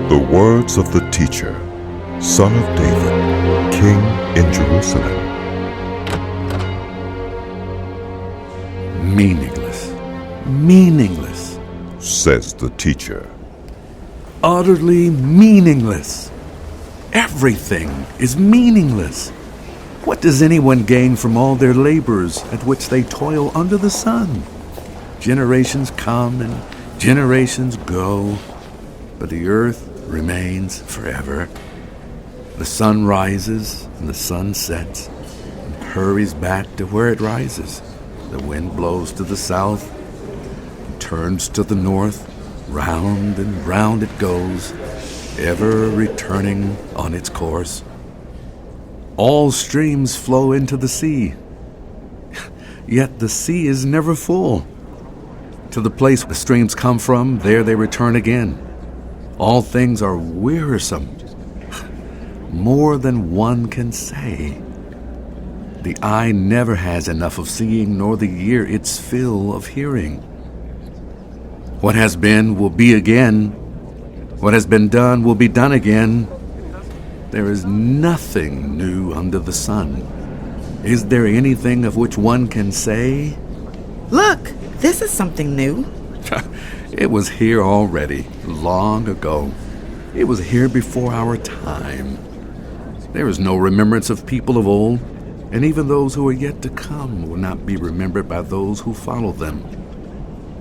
The words of the teacher, son of David, king in Jerusalem. Meaningless, meaningless, says the teacher. utterly meaningless. Everything is meaningless. What does anyone gain from all their labors at which they toil under the sun? Generations come and generations go, but the earth remains forever. The sun rises and the sun sets and hurries back to where it rises. The wind blows to the south and turns to the north. Round and round it goes, ever returning on its course. All streams flow into the sea, yet the sea is never full. To the place the streams come from, there they return again. All things are wearisome, more than one can say. The eye never has enough of seeing, nor the ear its fill of hearing. What has been will be again. What has been done will be done again. There is nothing new under the sun. Is there anything of which one can say, Look, this is something new. it was here already, long ago. It was here before our time. There is no remembrance of people of old, and even those who are yet to come will not be remembered by those who follow them.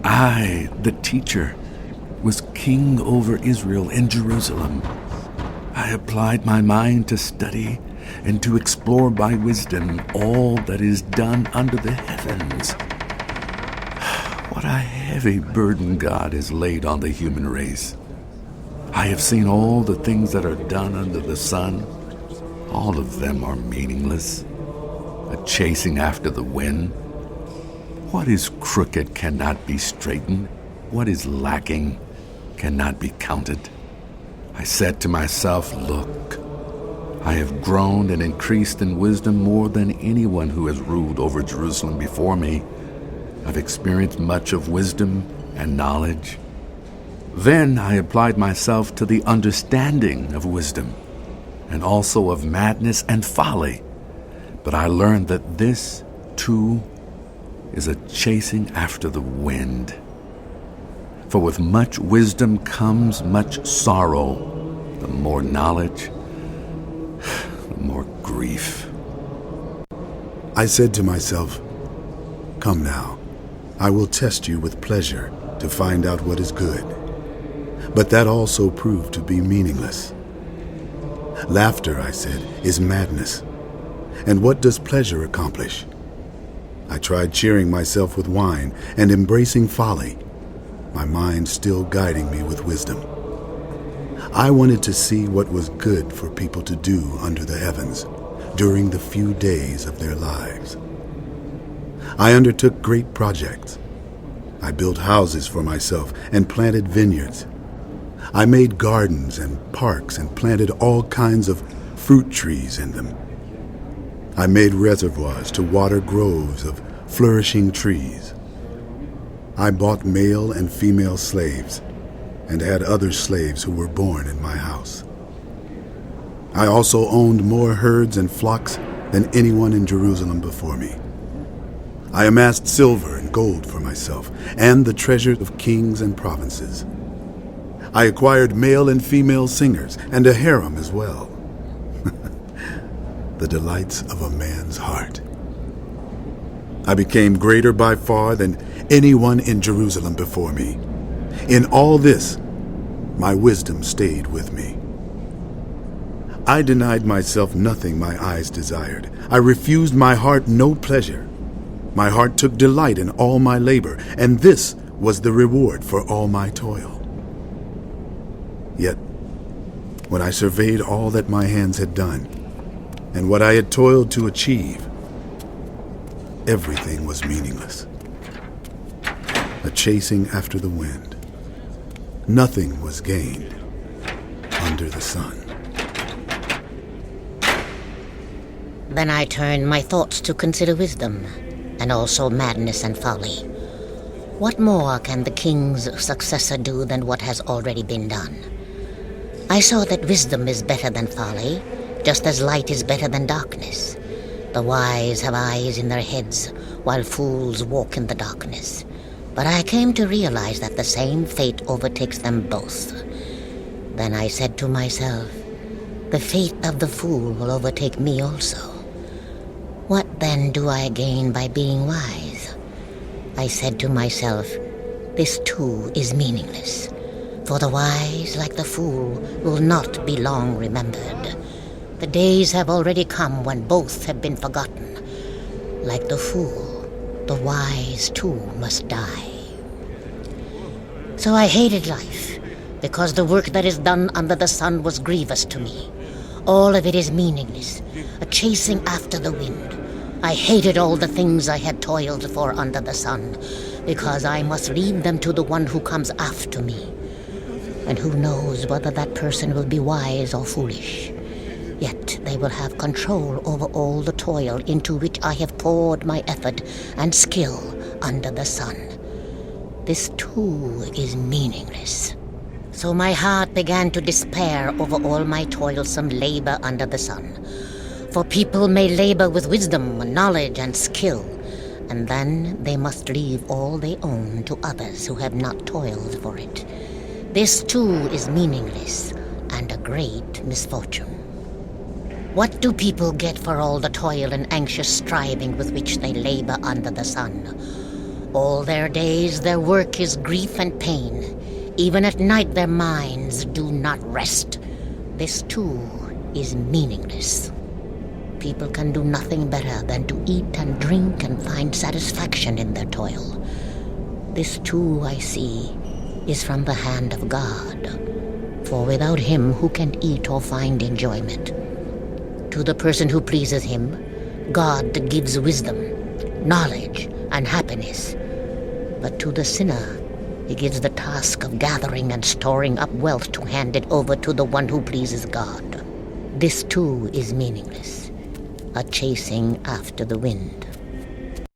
I, the teacher, was king over Israel in Jerusalem. I applied my mind to study and to explore by wisdom all that is done under the heavens. What a heavy burden God has laid on the human race. I have seen all the things that are done under the sun. All of them are meaningless, a chasing after the wind. What is crooked cannot be straightened. What is lacking cannot be counted. I said to myself, look, I have grown and increased in wisdom more than anyone who has ruled over Jerusalem before me. I've experienced much of wisdom and knowledge. Then I applied myself to the understanding of wisdom and also of madness and folly. But I learned that this, too, is a chasing after the wind. For with much wisdom comes much sorrow. The more knowledge, the more grief. I said to myself, come now, I will test you with pleasure to find out what is good. But that also proved to be meaningless. Laughter, I said, is madness. And what does pleasure accomplish? I tried cheering myself with wine and embracing folly, my mind still guiding me with wisdom. I wanted to see what was good for people to do under the heavens during the few days of their lives. I undertook great projects. I built houses for myself and planted vineyards. I made gardens and parks and planted all kinds of fruit trees in them. I made reservoirs to water groves of flourishing trees. I bought male and female slaves and had other slaves who were born in my house. I also owned more herds and flocks than anyone in Jerusalem before me. I amassed silver and gold for myself and the treasures of kings and provinces. I acquired male and female singers and a harem as well. The delights of a man's heart. I became greater by far than anyone in Jerusalem before me. In all this, my wisdom stayed with me. I denied myself nothing my eyes desired. I refused my heart no pleasure. My heart took delight in all my labor, and this was the reward for all my toil. Yet, when I surveyed all that my hands had done, and what I had toiled to achieve, everything was meaningless. A chasing after the wind. Nothing was gained under the sun. Then I turned my thoughts to consider wisdom, and also madness and folly. What more can the king's successor do than what has already been done? I saw that wisdom is better than folly, just as light is better than darkness. The wise have eyes in their heads, while fools walk in the darkness. But I came to realize that the same fate overtakes them both. Then I said to myself, the fate of the fool will overtake me also. What then do I gain by being wise? I said to myself, this too is meaningless. For the wise, like the fool, will not be long remembered. The days have already come when both have been forgotten. Like the fool, the wise too must die. So I hated life, because the work that is done under the sun was grievous to me. All of it is meaningless, a chasing after the wind. I hated all the things I had toiled for under the sun, because I must leave them to the one who comes after me. And who knows whether that person will be wise or foolish. Yet they will have control over all the toil into which I have poured my effort and skill under the sun. This too is meaningless. So my heart began to despair over all my toilsome labor under the sun. For people may labor with wisdom, knowledge, and skill, and then they must leave all they own to others who have not toiled for it. This too is meaningless and a great misfortune. What do people get for all the toil and anxious striving with which they labor under the sun? All their days their work is grief and pain. Even at night their minds do not rest. This too is meaningless. People can do nothing better than to eat and drink and find satisfaction in their toil. This too, I see, is from the hand of God. For without him, who can eat or find enjoyment? To the person who pleases him, God gives wisdom, knowledge, and happiness. But to the sinner, he gives the task of gathering and storing up wealth to hand it over to the one who pleases God. This too is meaningless, a chasing after the wind.